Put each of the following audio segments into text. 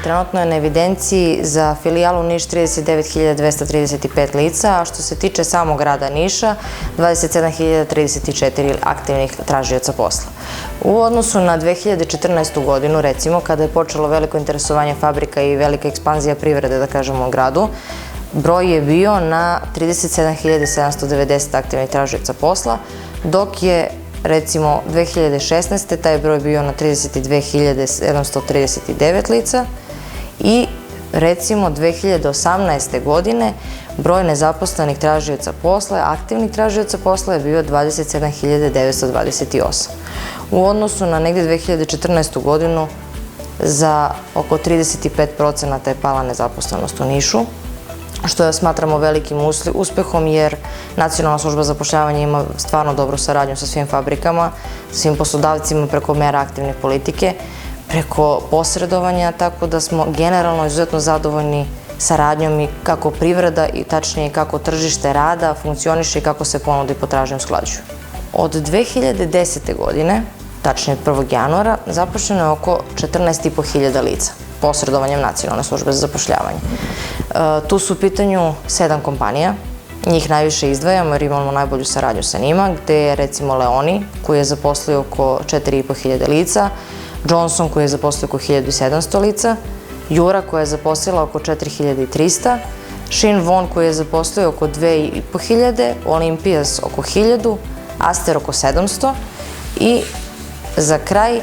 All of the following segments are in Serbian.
trenutno je na evidenciji za filijalu Niš 39.235 lica, a što se tiče samog grada Niša, 27.034 aktivnih tražioca posla. U odnosu na 2014. godinu, recimo, kada je počelo veliko interesovanje fabrika i velika ekspanzija privrede, da kažemo, u gradu, broj je bio na 37.790 aktivnih tražioca posla, dok je recimo 2016. taj broj bio na 32.739 lica i recimo 2018. godine broj nezaposlenih tražioca posla, aktivnih tražioca posla je bio 27.928. U odnosu na negdje 2014. godinu za oko 35% je pala nezaposlenost u Nišu, što ja smatramo velikim uspehom jer Nacionalna služba za zapošljavanje ima stvarno dobru saradnju sa svim fabrikama, svim poslodavcima preko mera aktivne politike, preko posredovanja, tako da smo generalno izuzetno zadovoljni saradnjom i kako privreda i tačnije kako tržište rada funkcioniše i kako se ponuda i potražnja usklađuju. Od 2010. godine, tačnije 1. januara, zaposleno je oko 14.500 lica posredovanjem Nacionalne službe za zapošljavanje. Tu su u pitanju 7 kompanija, njih najviše izdvajamo jer imamo najbolju saradnju sa njima, gde je recimo Leoni koji je zaposlio oko 4.500 lica, Johnson koji je zaposlio oko 1.700 lica, Jura koja je zaposlila oko 4.300, Shin Won koji je zaposlio oko 2.500, Olympias oko 1.000, Aster oko 700 i za kraj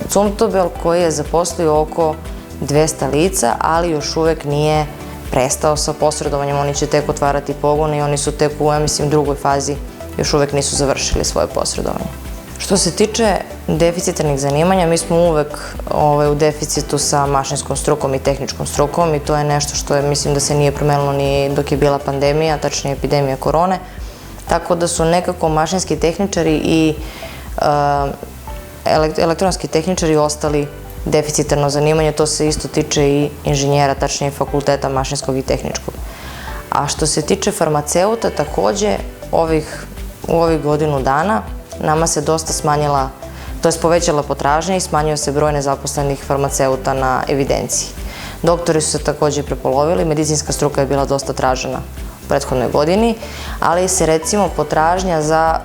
Zumtobel koji je zaposlio oko 200 lica, ali još uvek nije prestao sa posredovanjem. Oni će tek otvarati pogone i oni su tek u, ja mislim, drugoj fazi, još uvek nisu završili svoje posredovanje. Što se tiče deficitarnih zanimanja, mi smo uvek u deficitu sa mašinskom strukom i tehničkom strukom i to je nešto što je, mislim da se nije promenilo ni dok je bila pandemija, tačnije epidemija korone, tako da su nekako mašinski tehničari i elektronski tehničari ostali deficitarno zanimanje, to se isto tiče i inženjera, tačnije fakulteta mašinskog i tehničkog. A što se tiče farmaceuta, takođe u ovih godinu dana nama se dosta smanjila, to je povećala potražnja i smanjio se broj nezaposlenih farmaceuta na evidenciji. Doktori su se takođe prepolovili, medicinska struka je bila dosta tražena u prethodnoj godini, ali se recimo potražnja za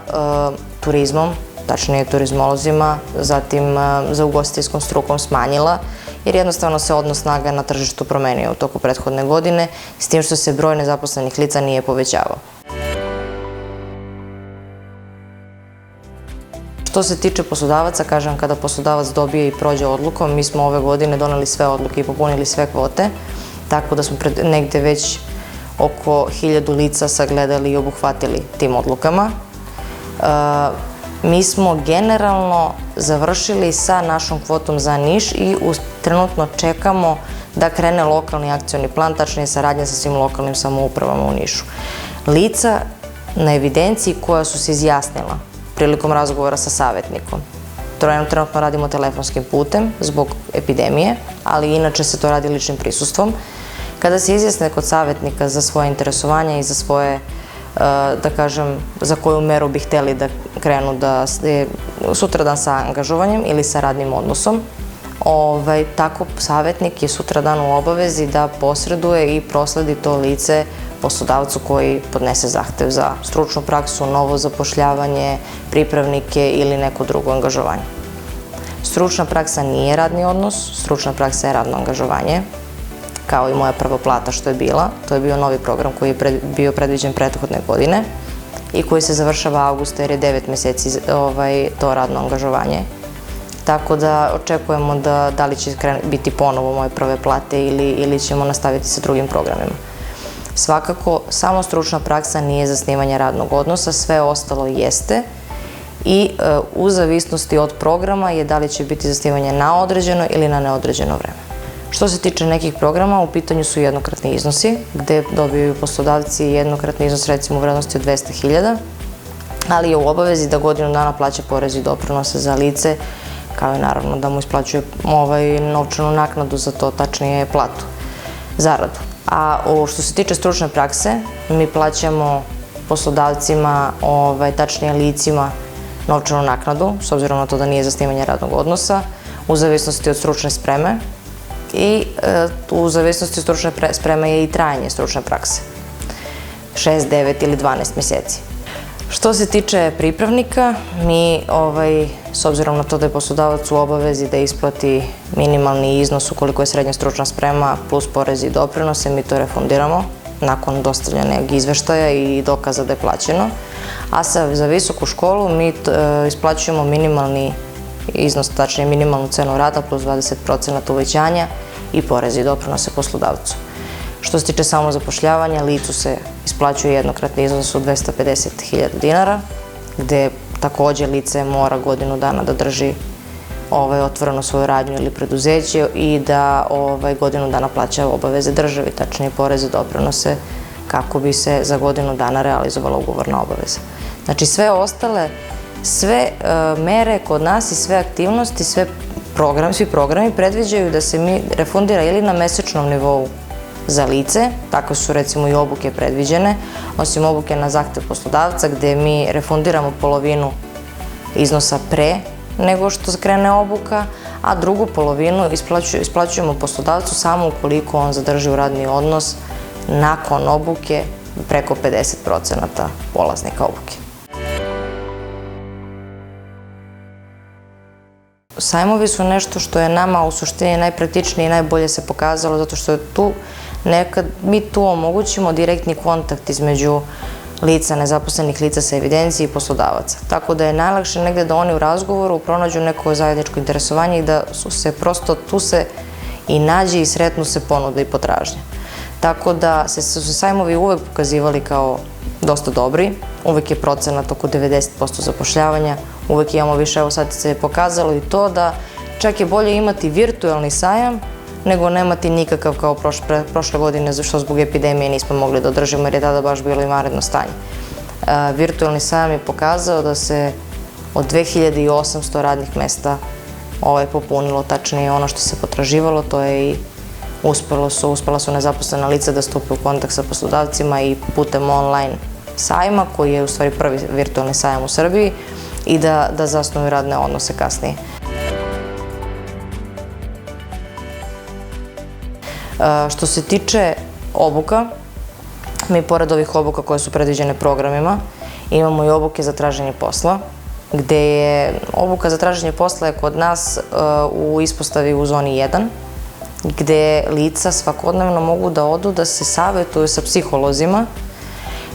turizmom, tačnije turizmolozima, zatim za ugostiteljskom strukom smanjila, jer jednostavno se odnos snaga na tržištu promenio u toku prethodne godine, s tim što se broj nezaposlenih lica nije povećavao. Što se tiče poslodavaca, kažem, kada poslodavac dobije i prođe odlukom, mi smo ove godine doneli sve odluke i popunili sve kvote, tako da smo negde već oko 1000 lica sagledali i obuhvatili tim odlukama. Mi smo generalno završili sa našom kvotom za Niš i trenutno čekamo da krene lokalni akcioni plan, tačnije saradnja sa svim lokalnim samoupravama u Nišu. Lica na evidenciji koja su se izjasnila prilikom razgovora sa savjetnikom. Trenutno radimo telefonskim putem zbog epidemije, ali inače se to radi ličnim prisustvom. Kada se izjasne kod savjetnika za svoje interesovanje i za svoje, da kažem, za koju meru bi hteli da krenu sutradan sa angažovanjem ili sa radnim odnosom, tako savjetnik je sutradan u obavezi da posreduje i prosledi to lice poslodavcu koji podnese zahtev za stručnu praksu, novo zapošljavanje, pripravnike ili neko drugo angažovanje. Stručna praksa nije radni odnos, stručna praksa je radno angažovanje, kao i moja prva plata što je bila. To je bio novi program koji je bio predviđen prethodne godine i koji se završava avgusta jer je 9 meseci to radno angažovanje. Tako da očekujemo da li će biti ponovo moje prve plate ili ćemo nastaviti sa drugim programima. Svakako, samo stručna praksa nije zasnivanje radnog odnosa, sve ostalo jeste i u zavisnosti od programa je da li će biti zasnivanje na određeno ili na neodređeno vreme. Što se tiče nekih programa, u pitanju su jednokratni iznosi, gde dobiju poslodavci jednokratni iznos recimo u vrednosti od 200.000, ali je u obavezi da godinu dana plaća porez i doprinose za lice, kao i naravno da mu isplaćuje novčanu naknadu za to, tačnije platu, zaradu. A što se tiče stručne prakse, mi plaćamo poslodavcima, tačnije licima, novčanu naknadu, s obzirom na to da nije zasnivanje radnog odnosa, u zavisnosti od stručne spreme i u zavisnosti od stručne spreme je i trajanje stručne prakse. 6, 9 ili 12 mjeseci. Što se tiče pripravnika, mi, s obzirom na to da je poslodavac u obavezi da isplati minimalni iznos ukoliko je srednja stručna sprema plus porezi i doprinose, mi to refundiramo nakon dostavljenog izveštaja i dokaza da je plaćeno. A za visoku školu mi isplaćujemo minimalni iznos, tačnije minimalnu cenu rada plus 20% uvećanja i porezi i doprinose poslodavcu. Što se tiče samozapošljavanja, licu se isplaćuje jednokratni iznos od 250.000 dinara, gde također lice mora godinu dana da drži otvoreno svoju radnju ili preduzeće i da godinu dana plaća obaveze državi, tačnije poreze i doprinose, kako bi se za godinu dana realizovala ugovorna obaveza. Znači sve ostale, sve mere kod nas i sve aktivnosti, svi programi predviđaju da se mi refundira ili na mesečnom nivou za lice, tako su recimo i obuke predviđene, osim obuke na zahtev poslodavca gde mi refundiramo polovinu iznosa pre nego što krene obuka, a drugu polovinu isplaćujemo poslodavcu samo ukoliko on zadrži u radni odnos nakon obuke preko 50% polaznika obuke. Sajmovi su nešto što je nama u suštini najpraktičnije i najbolje se pokazalo zato što je tu nekad mi tu omogućimo direktni kontakt između lica, nezaposlenih lica sa evidencije i poslodavaca. Tako da je najlakše negde da oni u razgovoru pronađu neko zajedničko interesovanje i da su se prosto tu se i nađe i sretnu se ponuda i potražnja. Tako da su se sajmovi uvek pokazivali kao dosta dobri, uvek je procenat oko 90% zapošljavanja, uvek imamo više, evo sad se je pokazalo i to da čak je bolje imati virtualni sajam nego nemati nikakav kao prošle godine, što zbog epidemije nismo mogli da održimo jer je tada baš bilo i vanredno stanje. Virtualni sajam je pokazao da se od 2800 radnih mesta popunilo, tačnije ono što se potraživalo, to je i uspela su nezaposlena lica da stupe u kontakt sa poslodavcima i putem online sajma, koji je u stvari prvi virtualni sajam u Srbiji, i da zasnuju radne odnose kasnije. Što se tiče obuka, mi pored ovih obuka koje su predviđene programima, imamo i obuke za traženje posla, gde je obuka za traženje posla je kod nas u ispostavi u zoni 1, gde lica svakodnevno mogu da odu da se savetuju sa psiholozima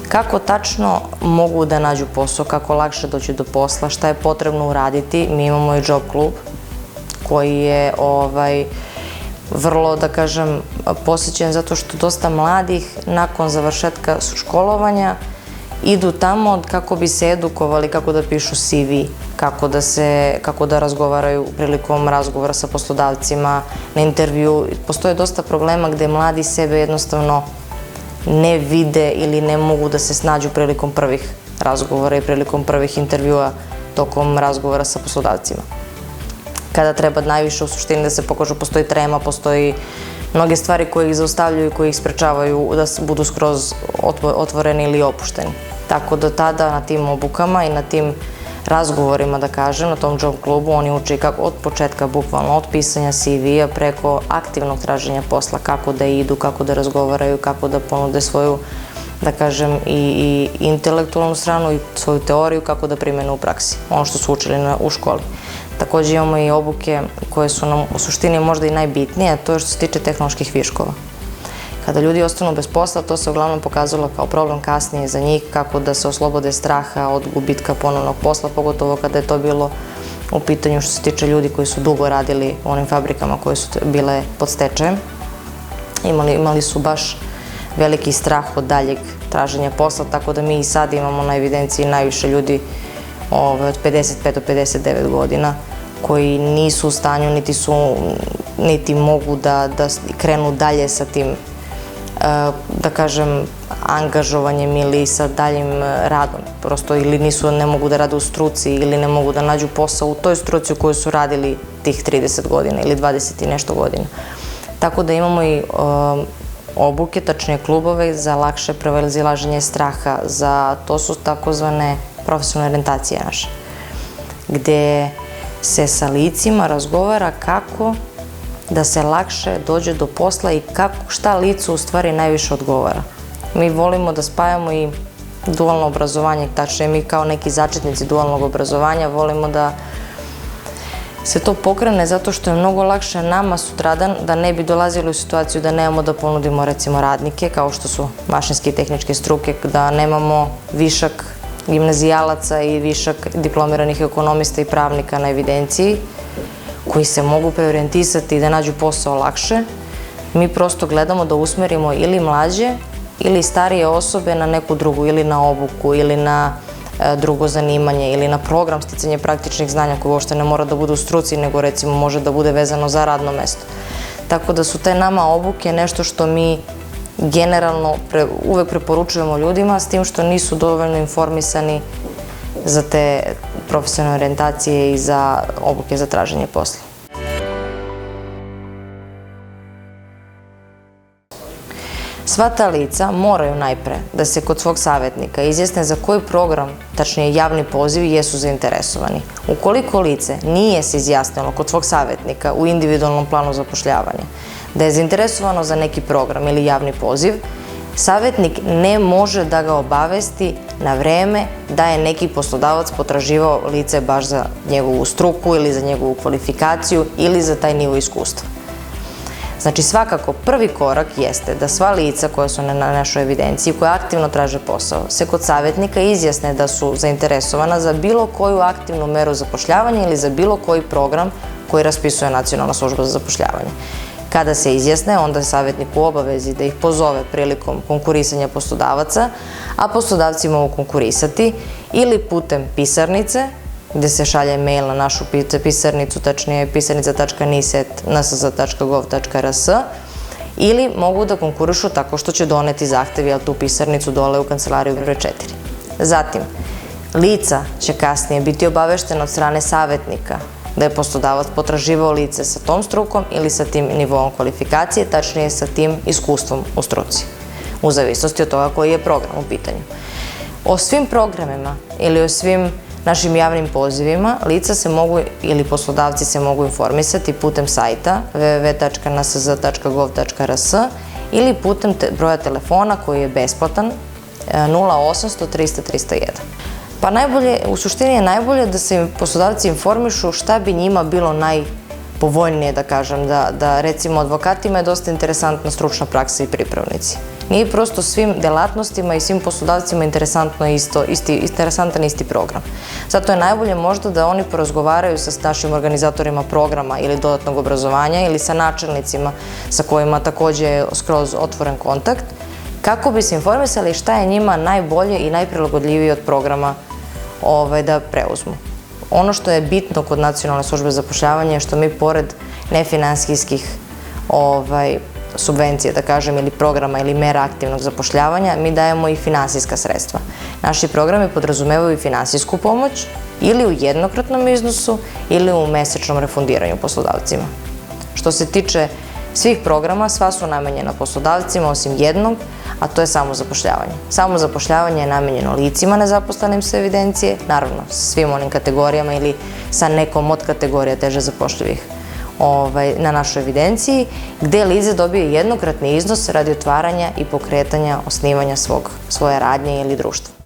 kako tačno mogu da nađu posao, kako lakše doći do posla, šta je potrebno uraditi. Mi imamo i job klub koji je vrlo, da kažem, posjećen zato što dosta mladih nakon završetka školovanja idu tamo kako bi se edukovali, kako da pišu CV, kako da razgovaraju prilikom razgovora sa poslodavcima, na intervju. Postoje dosta problema gde mladi sebe jednostavno ne vide ili ne mogu da se snađu prilikom prvih razgovora i prilikom prvih intervjua tokom razgovora sa poslodavcima. Kada treba najviše u suštini da se pokažu, postoji trema, postoji mnoge stvari koje ih zaustavljaju i koje ih sprečavaju da budu skroz otvoreni ili opušteni. Tako da tada na tim obukama i na tim razgovorima, da kažem, na tom job klubu oni uče kako od početka, bukvalno od pisanja CV-a preko aktivnog traženja posla, kako da idu, kako da razgovaraju, kako da ponude svoju, da kažem, i intelektualnu stranu i svoju teoriju, kako da primene u praksi, ono što su učili u školi. Također imamo i obuke koje su nam u suštini možda i najbitnije, a to je što se tiče tehnoloških viškova. Kada ljudi ostanu bez posla, to se uglavnom pokazalo kao problem kasnije za njih, kako da se oslobode straha od gubitka ponovnog posla, pogotovo kada je to bilo u pitanju što se tiče ljudi koji su dugo radili u onim fabrikama koje su bile pod stečajem. Imali su baš veliki strah od daljeg traženja posla, tako da mi i sad imamo na evidenciji najviše ljudi od 55 do 59 godina koji nisu u stanju, niti mogu da krenu dalje sa tim, da kažem, angažovanjem ili sa daljim radom. Prosto ili ne mogu da rade u struci ili ne mogu da nađu posao u toj struci u kojoj su radili tih 30 godina ili 20 i nešto godina. Tako da imamo i obuke, tačnije klubove za lakše prevazilaženje straha, to su takozvane profesionalne orijentacije naše, gde se sa licima razgovara kako da se lakše dođe do posla i šta licu u stvari najviše odgovara. Mi volimo da spajamo i dualno obrazovanje, tačnije mi kao neki začetnici dualnog obrazovanja volimo da se to pokrene zato što je mnogo lakše nama sutradan da ne bi dolazili u situaciju da nemamo da ponudimo recimo radnike kao što su mašinske i tehničke struke, da nemamo višak gimnazijalaca i višak diplomiranih ekonomista i pravnika na evidenciji koji se mogu preorijentisati i da nađu posao lakše. Mi prosto gledamo da usmerimo ili mlađe ili starije osobe na neku drugu, ili na obuku, ili na drugo zanimanje, ili na program sticanja praktičnih znanja koji uopšte ne mora da bude u struci, nego recimo može da bude vezano za radno mesto. Tako da su te nama obuke nešto što mi generalno uvek preporučujemo ljudima, s tim što nisu dovoljno informisani za te profesionalne orijentacije i za obuke za traženje posla. Sva ta lica moraju najpre da se kod svog savjetnika izjasne za koji program, tačnije javni pozivi, jesu zainteresovani. Ukoliko lice nije se izjasnilo kod svog savjetnika u individualnom planu zapošljavanja da je zainteresovano za neki program ili javni poziv, savjetnik ne može da ga obavesti na vreme da je neki poslodavac potraživao lice baš za njegovu struku ili za njegovu kvalifikaciju ili za taj nivo iskustva. Znači, svakako, prvi korak jeste da sva lica koja su na našoj evidenciji, koja aktivno traže posao, se kod savjetnika izjasne da su zainteresovana za bilo koju aktivnu meru zapošljavanja ili za bilo koji program koji raspisuje Nacionalna služba za zapošljavanje. Kada se izjasne, onda je savjetnik u obavezi da ih pozove prilikom konkurisanja poslodavaca, a poslodavci mogu konkurisati ili putem pisarnice, gde se šalje mail na našu pisarnicu, tačnije pisarnica.niset@nsz.gov.rs, ili mogu da konkurišu tako što će doneti zahtev tu pisarnicu dole u kancelariju broj 4. Zatim, lica će kasnije biti obaveštena od strane savjetnika da je poslodavac potraživao lice sa tom strukom ili sa tim nivoom kvalifikacije, tačnije sa tim iskustvom u struci, u zavisnosti od toga koji je program u pitanju. O svim programima ili o svim našim javnim pozivima lica se mogu ili poslodavci se mogu informisati putem sajta www.nsz.gov.rs ili putem broja telefona koji je besplatan 0800 300 301. Pa u suštini je najbolje da se poslodavci informišu šta bi njima bilo najpovoljnije, da kažem, da recimo advokatima je dosta interesantna stručna praksa i pripravnici. Nije prosto svim delatnostima i svim poslodavcima interesantan isti program. Zato je najbolje možda da oni porazgovaraju sa našim organizatorima programa ili dodatnog obrazovanja ili sa načelnicima sa kojima takođe je skroz otvoren kontakt, kako bi se informisali šta je njima najbolje i najprilagodljivije od programa da preuzmu. Ono što je bitno kod Nacionalne službe za zapošljavanje je što mi pored nefinansijskih subvencije, da kažem, ili programa ili mera aktivnog zapošljavanja, mi dajemo i finansijska sredstva. Naši programi podrazumevaju i finansijsku pomoć ili u jednokratnom iznosu ili u mesečnom refundiranju poslodavcima. Što se tiče svih programa, sva su namenjena poslodavcima osim jednog, a to je samozapošljavanje. Samozapošljavanje je namenjeno licima nezaposlenim sa evidencije, naravno sa svim onim kategorijama ili sa nekom od kategorija teže zapošljivih na našoj evidenciji, gde lice dobije jednokratni iznos radi otvaranja i pokretanja osnivanja svoje radnje ili društva.